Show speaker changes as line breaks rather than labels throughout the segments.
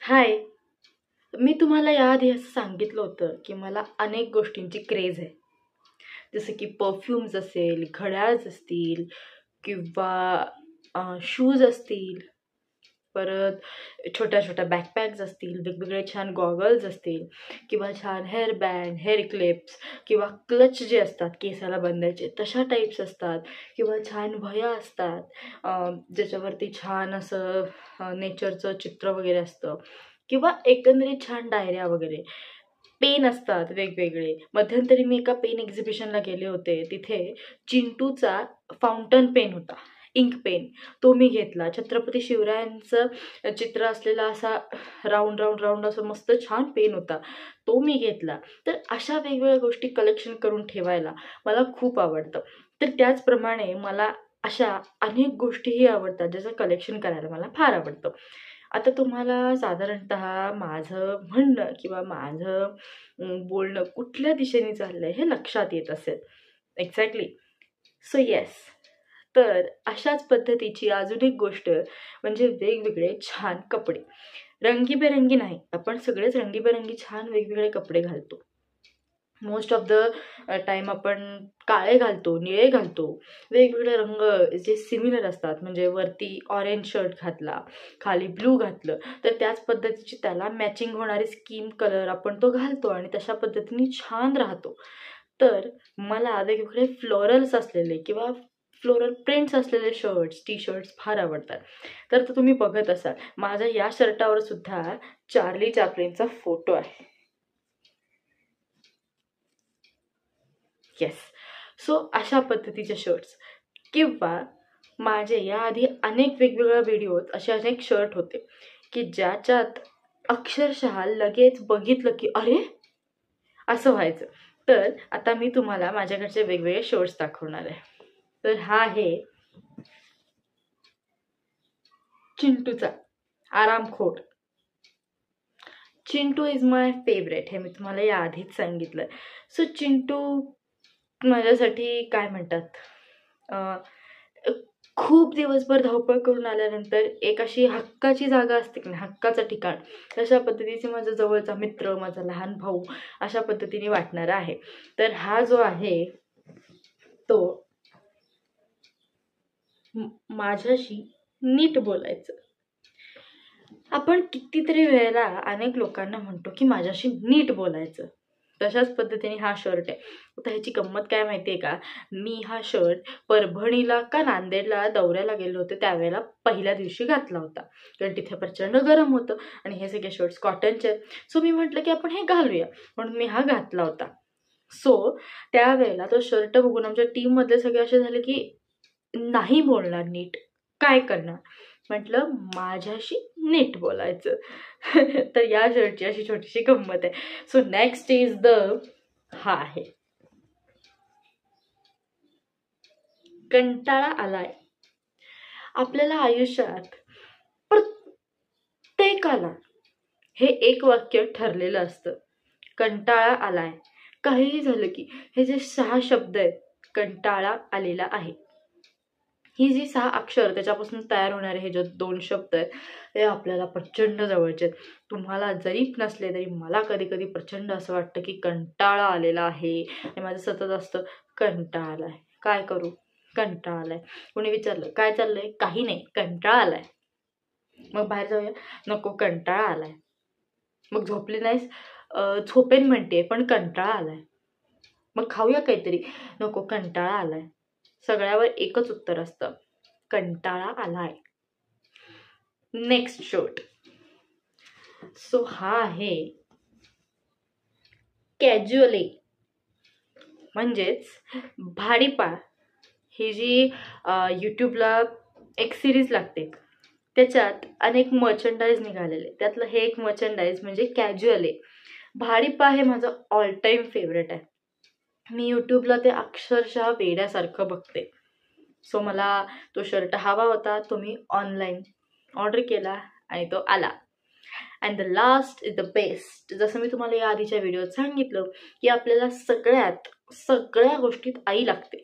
हाय. मी तुम्हाला याआधी असं सांगितलं होतं की मला अनेक गोष्टींची क्रेज आहे. जसं की परफ्यूम्स असेल, घड्याळच असतील किंवा शूज असतील, परत छोट्या-छोट्या बॅकपॅक्स असतील, वेगवेगळे छान गॉगल्स असतील किंवा छान हेअर बँड, हेअर क्लिप्स किंवा क्लच जे असतात केसाला बांधायचे तशा टाईप्स असतात किंवा छान वह्या असतात, ज्याच्यावरती छान असं नेचरचं चित्र वगैरे असतं किंवा एकंदरीत छान डायऱ्या वगैरे. पेन असतात वेगवेगळे. मध्यंतरी मी एका पेन एक्झिबिशनला गेले होते. तिथे चिंटूचा फाउंटन पेन होता, इंक पेन. तो मी घेतला. छत्रपती शिवरायांचं चित्र असलेला असा राऊंड राऊंड राऊंड असं मस्त छान पेन होता, तो मी घेतला. तर अशा वेगवेगळ्या गोष्टी कलेक्शन करून ठेवायला मला खूप आवडतं. तर त्याचप्रमाणे मला अशा अनेक गोष्टीही आवडतात ज्याचं कलेक्शन करायला मला फार आवडतं. आता तुम्हाला साधारणतः माझं म्हणणं किंवा माझं बोलणं कुठल्या दिशेने चाललंय हे लक्षात येत असेल. एक्झॅक्टली. So yes. तर अशाच पद्धतीची अजून एक गोष्ट म्हणजे वेगवेगळे छान कपडे. रंगीबेरंगी नाही, आपण सगळेच रंगीबेरंगी छान वेगवेगळे कपडे घालतो. मोस्ट ऑफ द टाईम आपण काळे घालतो, निळे घालतो, वेगवेगळे रंग जे सिमिलर असतात. म्हणजे वरती ऑरेंज शर्ट घातला, खाली ब्लू घातलं तर त्याच पद्धतीची त्याला मॅचिंग होणारी स्किन कलर आपण तो घालतो आणि तशा पद्धतीने छान राहतो. तर मला वेगवेगळे फ्लोरल्स असलेले किंवा फ्लोरल प्रिंट्स असलेले शर्ट्स, टी शर्ट्स फार आवडतात. तर तुम्ही बघत असाल माझ्या या शर्टावर सुद्धा चार्ली चॅप्लिनचा फोटो आहे. येस. सो अशा पद्धतीचे शर्ट्स किंवा माझे याआधी अनेक वेगवेगळ्या व्हिडिओत असे अनेक शर्ट होते की ज्याच्यात अक्षरशः लगेच बघितलं की अरे असं व्हायचं. तर आता मी तुम्हाला माझ्याकडचे वेगवेगळे शर्ट्स दाखवणार आहे. तर हा आहे चिंटूचा आरामखोर. चिंटू इज माय फेवरेट, हे मी तुम्हाला याआधीच सांगितलं. सो चिंटू माझ्यासाठी काय म्हणतात, खूप दिवसभर धावपळ करून आल्यानंतर एक अशी हक्काची जागा असते की नाही, हक्काचं ठिकाण, तशा पद्धतीचे माझा जवळचा मित्र, माझा लहान भाऊ अशा पद्धतीने वाटणारा आहे. तर हा जो आहे तो माझ्याशी नीट बोलायचं. आपण कितीतरी वेळेला अनेक लोकांना म्हणतो की माझ्याशी नीट बोलायचं. तशाच पद्धतीने हा शर्ट आहे. आता ह्याची गंमत काय माहिती आहे का, मी हा शर्ट परभणीला का नांदेडला दौऱ्याला गेलो होते त्यावेळेला पहिल्या दिवशी घातला होता, कारण तिथे प्रचंड गरम होतं आणि हे सगळे शर्ट्स कॉटनचे. सो मी म्हटलं की आपण हे घालूया, म्हणून मी हा घातला होता. सो त्यावेळेला तो शर्ट बघून आमच्या टीममधले सगळे असे झाले की नाही बोलणार नीट, काय करणार. म्हटलं माझ्याशी नीट बोलायचं. तर या शर्टची अशी छोटीशी गंमत आहे. सो नेक्स्ट इज द हा आहे कंटाळा आलाय. आपल्याला आयुष्यात प्रत्येकाला हे एक वाक्य ठरलेलं असतं, कंटाळा आलाय. काहीही झालं की हे जे 6 शब्द आहेत, कंटाळा आलेला आहे, ही जी 6 अक्षर त्याच्यापासून तयार होणारे हे जे 2 शब्द आहेत हे आपल्याला प्रचंड जवळचे आहेत. तुम्हाला जरी नसले तरी मला कधी कधी प्रचंड असं वाटतं की कंटाळा आलेला आहे आणि माझं सतत असतं कंटाळा आलाय, काय करू, कंटाळा आलाय. कोणी विचारलं काय चाललंय, काही नाही, कंटाळा आलाय. मग बाहेर जाऊया, नको, कंटाळा आलाय. मग झोपली नाहीस, झोपेन म्हणते पण कंटाळा आलाय. मग खाऊया काहीतरी, नको, कंटाळा आलाय. सगळ्यावर एकच उत्तर असतं, कंटाळा आलाय. Next shirt. सो हा आहे कॅज्युअली, म्हणजेच भाडीपा. ही जी यूट्यूबला एक सिरीज लागते त्याच्यात अनेक मर्चंडाईज निघालेले, त्यातलं हे एक मर्चंडाईज म्हणजे कॅज्युअली. भाडीपा हे माझं ऑल टाईम फेवरेट आहे. मी यूट्यूबला ते अक्षरशः वेड्यासारखं बघते. सो मला तो शर्ट हवा होता, तो मी ऑनलाईन ऑर्डर केला आणि तो आला. And the last is the best. जसं मी तुम्हाला या आधीच्या व्हिडिओत सांगितलं की आपल्याला सगळ्या गोष्टीत आई लागते.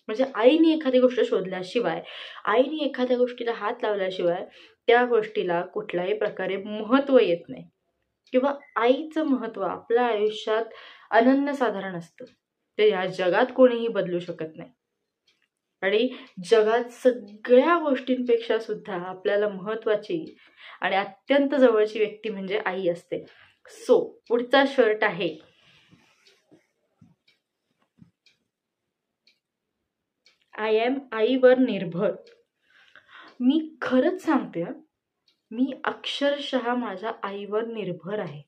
म्हणजे आईने एखादी गोष्ट शोधल्याशिवाय, आईने एखाद्या गोष्टीला हात लावल्याशिवाय त्या गोष्टीला कुठल्याही प्रकारे महत्त्व येत नाही, किंवा आईचं महत्त्व आपल्या आयुष्यात अनन्यसाधारण असतं. ते या जगात कोणीही बदलू शकत नाही. आणि जगात सगळ्या गोष्टींपेक्षा सुद्धा आपल्याला महत्त्वाची आणि अत्यंत जवळची व्यक्ती म्हणजे आई असते. सो पुढचा शर्ट आहे आय एम आईवर निर्भर. मी खरंच सांगते, मी अक्षरशः माझ्या आईवर निर्भर आहे.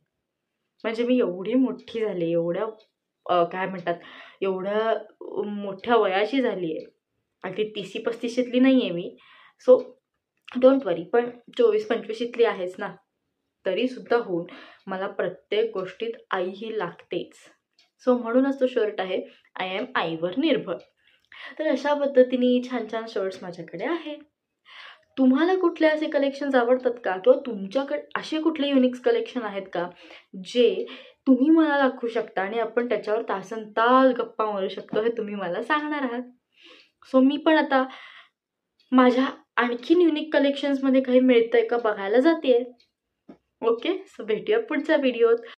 म्हणजे मी एवढी मोठी झाली, एवढ्या काय म्हणतात, एवढ्या मोठ्या वयाची झाली आहे. अगदी 30-35ली नाही आहे मी, सो डोंट वरी. पण 24-25ली आहेच ना, तरीसुद्धा होऊन मला प्रत्येक गोष्टीत आई ही लागतेच. सो म्हणूनच तो शर्ट आहे आय एम आईवर निर्भर. तर अशा पद्धतीने छान छान शर्ट्स माझ्याकडे आहे. तुम्हाला कुठले असे कलेक्शन्स आवडतात का, किंवा तुमच्याकडे असे कुठले युनिक्स कलेक्शन आहेत का जे तुम्ही मला दाखवू शकता आणि आपण त्याच्यावर तासनतास गप्पा मारू शकतो, हे तुम्ही मला सांगणार आहात. सो मी पण आता माझ्या आणखीन युनिक कलेक्शन्समध्ये काही मिळतंय का बघायला जाते. ओके, सो भेटूया पुढच्या व्हिडिओत.